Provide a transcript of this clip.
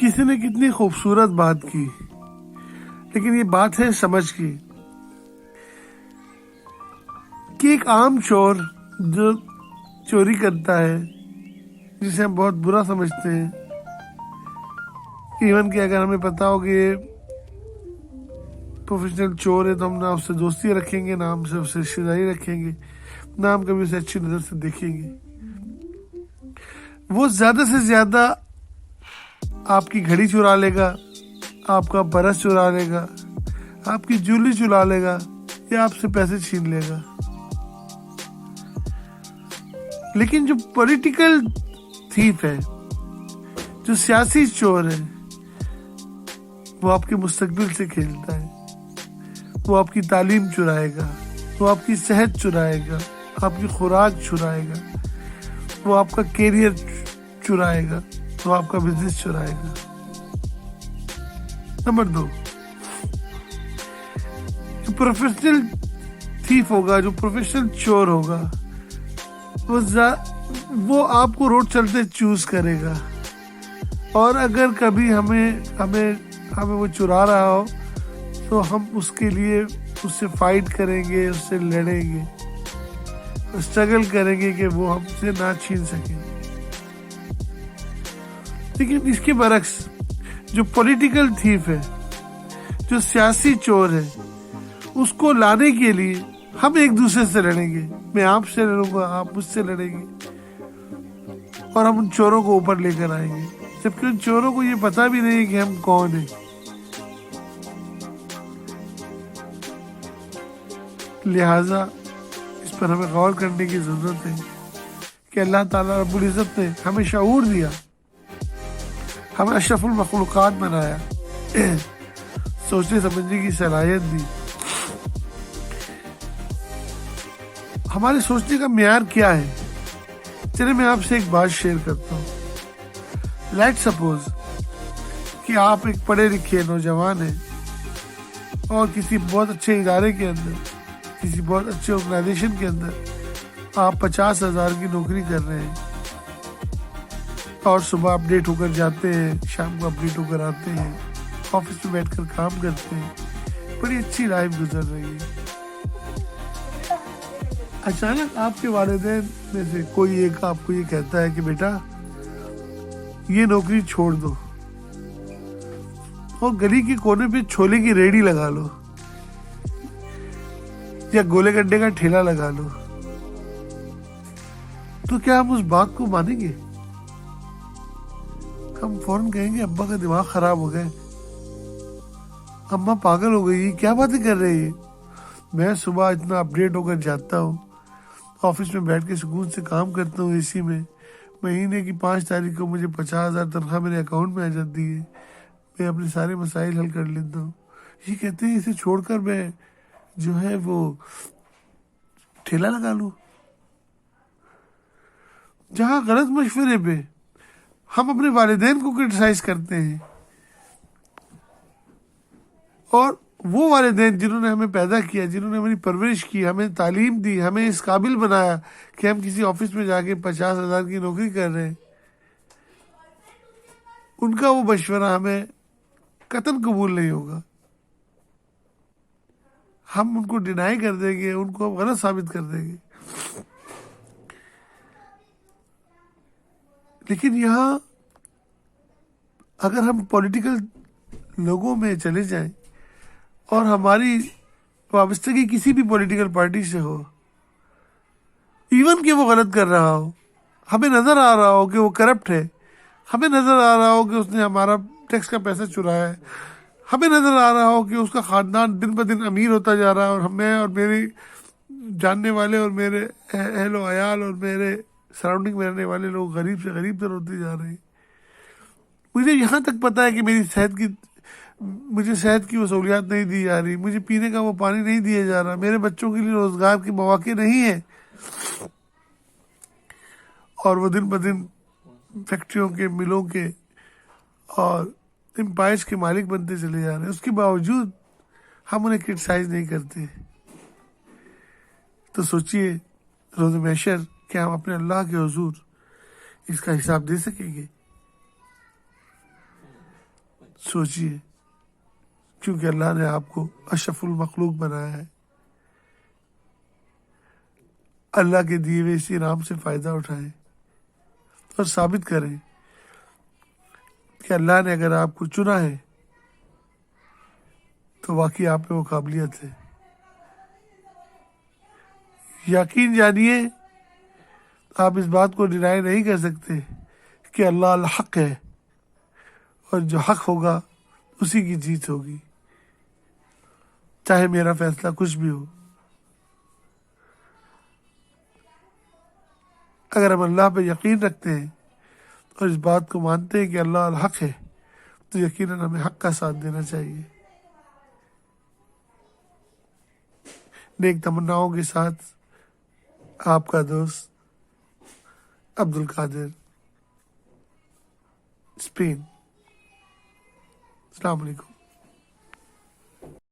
کسی نے کتنی خوبصورت بات کی، لیکن یہ بات ہے سمجھ کی کہ ایک عام چور جو چوری کرتا ہے، جسے ہم بہت برا سمجھتے ہیں، ایون کہ اگر ہمیں پتا ہو کہ یہ پروفیشنل چور ہے تو ہم نہ اس سے دوستی رکھیں گے، نہ ہم سے اس سے رشتہ داری رکھیں گے، نہ ہم کبھی اسے اچھی نظر سے دیکھیں گے۔ وہ زیادہ سے زیادہ آپ کی گھڑی چرا لے گا، آپ کا برس چرا لے گا، آپ کی جولی چرا لے گا، یا آپ سے پیسے چھین لے گا۔ لیکن جو پولیٹیکل تھیف ہے، جو سیاسی چور ہے، وہ آپ کے مستقبل سے کھیلتا ہے۔ وہ آپ کی تعلیم چرائے گا، وہ آپ کی صحت چرائے گا، آپ کی خوراک چرائے گا، وہ آپ کا کیریئر چرائے گا، وہ آپ کا بزنس چرائے گا۔ نمبر 2، جو پروفیشنل تھیف ہوگا، جو پروفیشنل چور ہوگا، وہ آپ کو روڈ چلتے چوز کرے گا، اور اگر کبھی ہمیں وہ چرا رہا ہو تو ہم اس کے لیے اس سے فائٹ کریں گے، اس سے لڑیں گے، اسٹرگل کریں گے کہ وہ ہم سے نہ چھین سکیں۔ لیکن اس کے برعکس جو پولیٹیکل تھیف ہے، جو سیاسی چور ہے، اس کو لانے کے لیے ہم ایک دوسرے سے لڑیں گے۔ میں آپ سے لڑوں گا، آپ مجھ سے لڑیں گے، اور ہم ان چوروں کو اوپر لے کر آئیں گے، جبکہ ان چوروں کو یہ پتا بھی نہیں کہ ہم کون ہیں۔ لہٰذا اس پر ہمیں غور کرنے کی ضرورت ہے کہ اللہ تعالیٰ رب العزت نے ہمیں شعور دیا، ہمیں اشرف المخلوقات بنایا، سوچنے سمجھنے کی صلاحیت دی۔ ہمارے سوچنے کا معیار کیا ہے؟ چلے میں آپ سے ایک بات شیئر کرتا ہوں۔ لیٹ سپوز کہ آپ ایک پڑھے لکھے نوجوان ہیں اور کسی بہت اچھے ادارے کے اندر، کسی بہت اچھے آرگنائزیشن کے اندر آپ 50,000 کی نوکری کر رہے ہیں، اور صبح اپڈیٹ ہو کر جاتے ہیں، شام کو اپڈیٹ ہو کر آتے ہیں، آفس میں بیٹھ کر کام کرتے ہیں، بڑی اچھی لائف گزر رہی ہے۔ اچانک آپ کے والدین میں سے کوئی ایک آپ کو یہ کہتا ہے کہ بیٹا یہ نوکری چھوڑ دو اور گلی کے کونے پہ چھولے کی ریڑھی لگا لو، یا گولے گڈے کا ٹھیلا لگا لو، تو کیا ہم اس بات کو مانیں گے؟ ہم فوراً کہیں گے ابا کا دماغ خراب ہو گئے، اماں پاگل ہو گئی، کیا باتیں کر رہے ہیں؟ میں صبح اتنا اپڈیٹ ہو کر جاتا ہوں، آفس میں بیٹھ کے سکون سے کام کرتا ہوں، اسی میں مہینے کی 5 تاریخ کو مجھے 50,000 تنخواہ میرے اکاؤنٹ میں آ جاتی ہے، میں اپنے سارے مسائل حل کر لیتا ہوں۔ یہ کہتے ہیں اسے چھوڑ کر میں جو ہے وہ ٹھیلا لگا لوں۔ جہاں غلط مشورے پہ ہم اپنے والدین کو کرٹیسائز کرتے ہیں، اور وہ والدین جنہوں نے ہمیں پیدا کیا، جنہوں نے ہماری پرورش کی، ہمیں تعلیم دی، ہمیں اس قابل بنایا کہ ہم کسی آفس میں جا کے 50,000 کی نوکری کر رہے ہیں، ان کا وہ مشورہ ہمیں قطعاً قبول نہیں ہوگا۔ ہم ان کو ڈینائی کر دیں گے، ان کو ہم غلط ثابت کر دیں گے۔ لیکن یہاں اگر ہم پولیٹیکل لوگوں میں چلے جائیں اور ہماری وابستگی کسی بھی پولیٹیکل پارٹی سے ہو، ایون کہ وہ غلط کر رہا ہو، ہمیں نظر آ رہا ہو کہ وہ کرپٹ ہے، ہمیں نظر آ رہا ہو کہ اس نے ہمارا ٹیکس کا پیسہ چرایا ہے، ہمیں نظر آ رہا ہو کہ اس کا خاندان دن بدن امیر ہوتا جا رہا ہے، اور میں اور میری جاننے والے اور میرے اہل و عیال اور میرے سراؤنڈنگ میں رہنے والے لوگ غریب سے غریب تر ہوتے جا رہے ہیں۔ مجھے یہاں تک پتا ہے کہ مجھے صحت کی وہ سہولیات نہیں دی جا رہی، مجھے پینے کا وہ پانی نہیں دیا جا رہا، میرے بچوں کے لیے روزگار کے مواقع نہیں ہیں، اور وہ دن بدن فیکٹریوں کے، ملوں کے اور امپائرز کے مالک بنتے چلے جا رہے ہیں۔ اس کے باوجود ہم انہیں کرٹیسائز نہیں کرتے۔ تو سوچئے روز محشر کیا ہم اپنے اللہ کے حضور اس کا حساب دے سکیں گے؟ سوچیے، کیونکہ اللہ نے آپ کو اشرف المخلوق بنایا ہے۔ اللہ کے دیے ہوئے اسی نام سے فائدہ اٹھائیں اور ثابت کریں کہ اللہ نے اگر آپ کو چنا ہے تو واقعی آپ میں وہ قابلیت ہے۔ یقین جانیے، آپ اس بات کو ڈینائی نہیں کر سکتے کہ اللہ الحق ہے، اور جو حق ہوگا اسی کی جیت ہوگی، چاہے میرا فیصلہ کچھ بھی ہو۔ اگر ہم اللہ پہ یقین رکھتے ہیں اور اس بات کو مانتے ہیں کہ اللہ الحق ہے، تو یقیناً ہمیں حق کا ساتھ دینا چاہیے۔ نیک تمناؤں کے ساتھ آپ کا دوست عبد القادر، اسپین۔ السلام علیکم۔